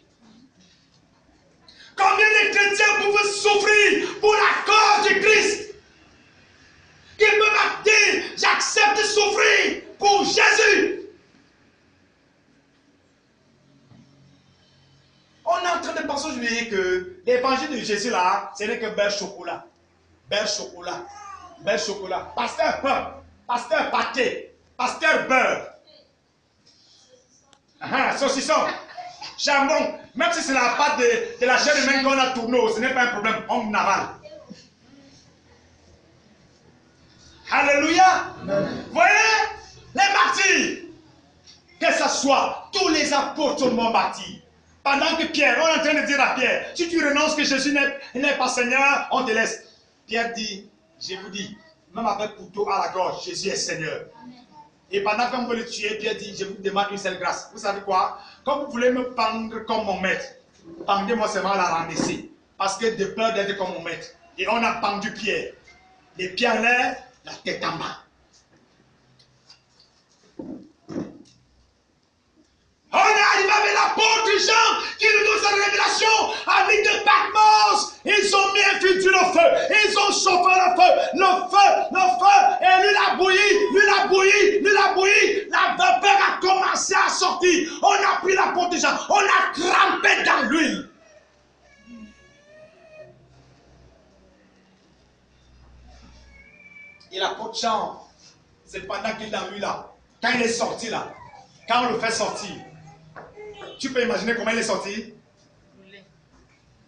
Combien de chrétiens peuvent souffrir pour la cause de Christ? Qui peuvent dire, j'accepte de souffrir pour Jésus. On est en train de penser aujourd'hui que l'évangile de Jésus là, ce n'est que beurre chocolat. Beurre chocolat. Beurre chocolat. Pasteur pain. Pasteur pâté. Pasteur beurre. Saucisson. Jambon. Même si c'est la pâte de la chair humaine qu'on a tournée, ce n'est pas un problème. On avale. Alléluia. Vous voyez, les martyrs, que ce soit tous les apôtres sont martyrs. Pendant que Pierre, on est en train de dire à Pierre, si tu renonces que Jésus n'est pas Seigneur, on te laisse. Pierre dit, je vous dis, même avec couteau à la gorge, Jésus est Seigneur. Et pendant qu'on veut le tuer, Pierre dit, je vous demande une seule grâce. Vous savez quoi? Quand vous voulez me pendre comme mon maître, pendez-moi seulement la rendez-vous. Parce que de peur d'être comme mon maître. Et on a pendu Pierre. Les pieds en l'air, la tête en bas. On est arrivé avec l'apôtre Jean qui nous donne sa révélation à l'île de Patmos. Ils ont mis un fil sur le feu. Ils ont chauffé le feu. Et lui l'a bouilli. La vapeur a commencé à sortir. On a pris l'apôtre Jean. On a trempé dans l'huile. Et l'apôtre Jean, c'est pendant qu'il a vu là. Quand il est sorti là. Quand on le fait sortir. Tu peux imaginer comment il est sorti?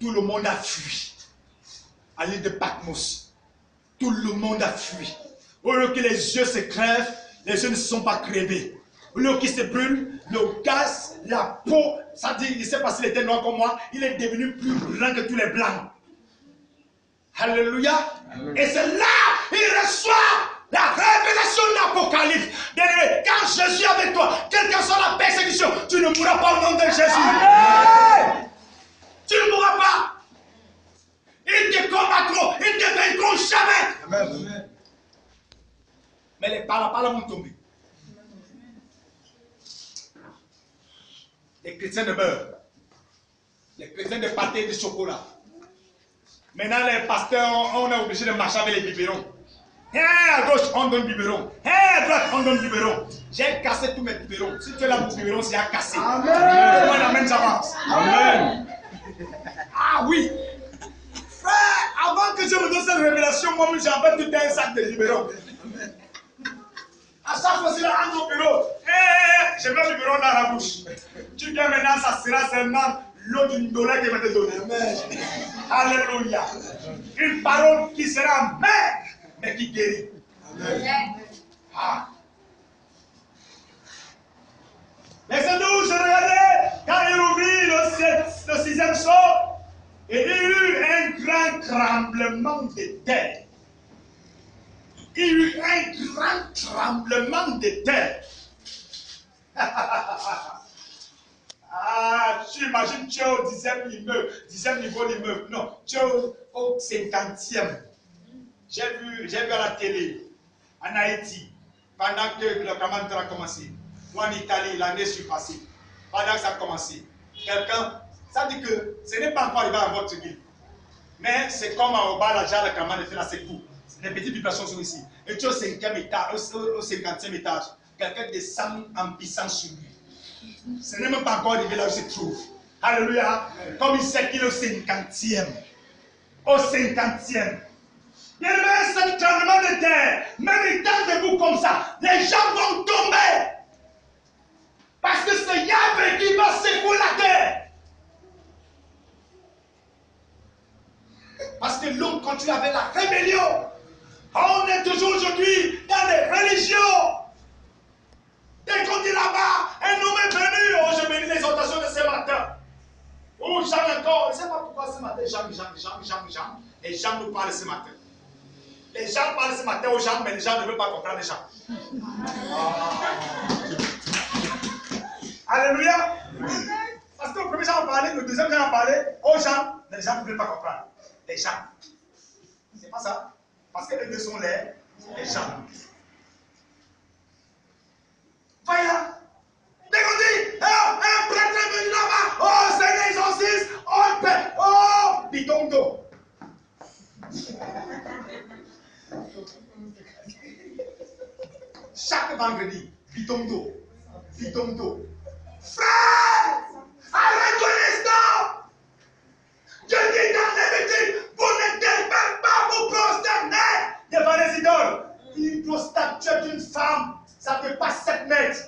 Tout le monde a fui. À l'île de Patmos. Tout le monde a fui. Au lieu que les yeux se crèvent, les yeux ne se sont pas crevés. Au lieu qu'ils se brûlent, le gaz, la peau, ça dit, il ne sait pas s'il était noir comme moi, il est devenu plus blanc que tous les blancs. Alléluia. Amen. Et c'est là il reçoit la révélation de l'Apocalypse. Quand Jésus est avec toi, quelle que soit la persécution, tu ne mourras pas au nom de Jésus. Amen. Tu ne mourras pas. Ils te combattront, ils te vaincront jamais. Amen. Mais les parapluies vont tomber. Les chrétiens de beurre, les chrétiens de pâté et de chocolat. Maintenant, les pasteurs, on est obligé de marcher avec les biberons. À gauche, on donne biberon. À droite, on donne biberon. J'ai cassé tous mes biberons. Si tu es là pour biberon, c'est à casser. Amen. Moi, l'amène, j'avance. Amen. Ah oui. Frère, avant que je me donne cette révélation, moi, j'avais tout un sac de biberons. À chaque fois, c'est là, entre au bureau. Je mets le bureau dans la bouche. Tu viens maintenant, ça sera seulement l'eau d'une douleur qui va te donner. Amen. Alléluia. Une parole qui sera mère, mais qui guérit. Amen. Ah. Verset 12, je regardais quand il ouvrit le sixième sceau, et il y eut un grand tremblement de terre. Il y eut un grand tremblement de terre. Ah, tu imagines, tu es au 10e immeuble, 10e niveau d'immeuble. Non, tu es au 50e. J'ai vu à la télé, en Haïti, pendant que le commandement a commencé. Ou en Italie, l'année surpassée, pendant que ça a commencé. Quelqu'un, ça dit que ce n'est pas encore arrivé à votre ville. Mais c'est comme au bas, là, le commandement fait la secours. Les petites vibrations sont ici. Et tu es au 5e étage, au 50e étage. Quelqu'un descend en puissance sur lui. Ce n'est même pas encore arrivé là où il se trouve. Alléluia. Comme il sait qu'il est au 50e. Au 50e. Il y a un tremblement de terre. Même étant debout comme ça, les gens vont tomber. Parce que c'est Yahvé qui va secouer la terre. Parce que l'homme continue avec la rébellion. On est toujours aujourd'hui dans les religions. Dès qu'on dit là-bas, un homme est venu. Oh, je bénis l'exhortation de ce matin. Oh, Jean encore. Je ne sais pas pourquoi ce matin, Jean. Les gens nous parlent ce matin. Les gens parlent ce matin aux gens, mais les gens ne veulent pas comprendre les gens. Alléluia. Parce que le premier Jean a parlé, le deuxième Jean a parlé aux gens, mais les gens ne veulent pas comprendre. Les gens. C'est pas ça. Parce que les deux sont les gens. Voilà. Dès qu'on dit, un prêtre est venu là-bas, oh, c'est un exorciste, oh, père, oh, bitongo. Chaque vendredi, bitongo. Frère, arrête-toi l'instant. Je dis dans l'habitude, vous ne devez pas vous prosterner devant les idoles. Une grosse statue d'une femme, ça ne fait pas 7 mètres.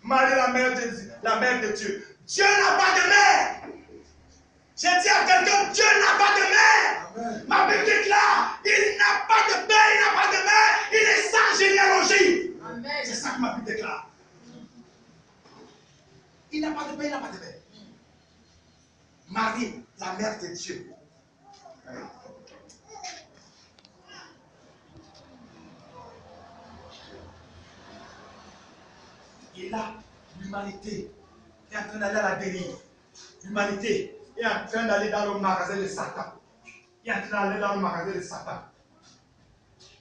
Marie, la mère de Dieu. Dieu n'a pas de mère. J'ai dit à quelqu'un, Dieu n'a pas de mère. Amen. Ma Bible déclare, il n'a pas de père, il n'a pas de mère, il est sans généalogie. C'est ça que ma Bible déclare. Il n'a pas de père, il n'a pas de mère. Marie, la mère de Dieu. Et là, l'humanité est en train d'aller à la dérive. L'humanité est en train d'aller dans le magasin de Satan. Il est en train d'aller dans le magasin de Satan.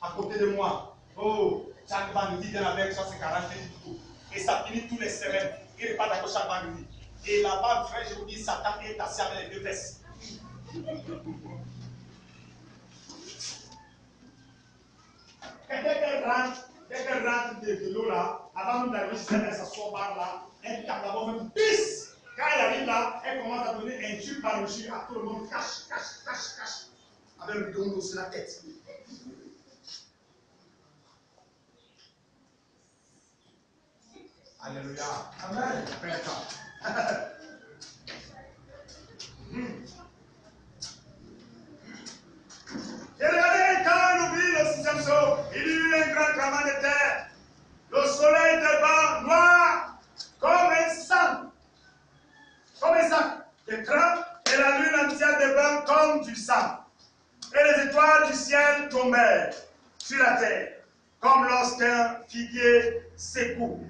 À côté de moi, oh, chaque vendredi, il est avec ça, c'est 40 minutes. Et ça finit tous les semaines. Il n'est pas d'accord chaque vendredi. Et là-bas, frère, je vous dis, Satan est assis avec les deux vestes. Et dès qu'elle rentre de l'eau là, avant même d'arriver chez elle, elle s'assoit par là, elle tape d'abord même 10. Quand elle arrive là, elle commence à donner un jus par le jus à tout le monde, cache. Avec le bidon sur la tête. Alléluia. Amen. Et regardez, quand on oublie le 6e sceau, il y eut un grand tremblement de terre. Le soleil devint noir comme un sang. De craint, et la lune entière devint comme du sang. Et les étoiles du ciel tombèrent sur la terre, comme lorsqu'un figuier secoué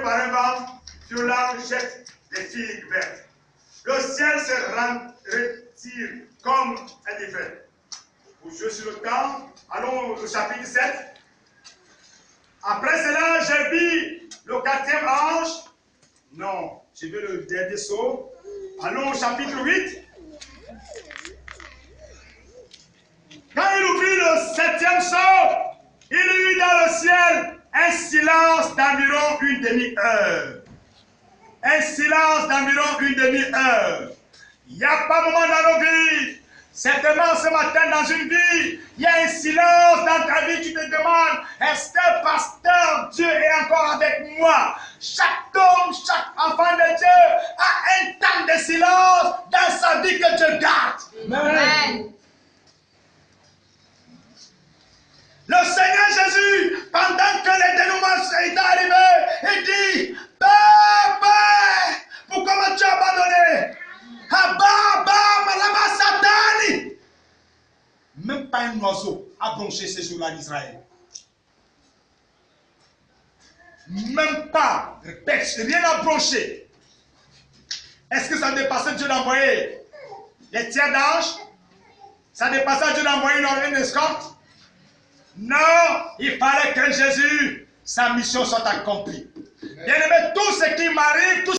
par un vent violent jette des figues vertes. Le ciel se retire comme un défait. Pour jouer sur le temps, allons au chapitre 7. Après cela, j'ai vu le 4e ange. Non, j'ai vu le dernier sceau. Allons au chapitre 8. Quand il ouvrit le 7e sceau, il y eut dans le ciel un silence d'environ une demi-heure. Un silence d'environ une demi-heure. Il n'y a pas de moment dans nos vies Certainement ce matin dans une vie, il y a un silence dans ta vie, tu te demandes, est-ce que pasteur Dieu est encore avec moi? Chaque homme, chaque enfant de Dieu a un temps de silence dans sa vie que Dieu garde. Amen. Le Seigneur Jésus, pendant que le dénouement est arrivé, il dit, Papa, pourquoi m'as-tu abandonné? Satani. Même pas un oiseau a bronché ces jours-là en Israël. Même pas, répète, rien n'a bronché. Est-ce que ça dépassait Dieu d'envoyer les tiers d'anges? Ça dépassait Dieu d'envoyer une escorte? Non, il fallait que Jésus, sa mission soit accomplie. Bien aimé, tout ce qui m'arrive, tout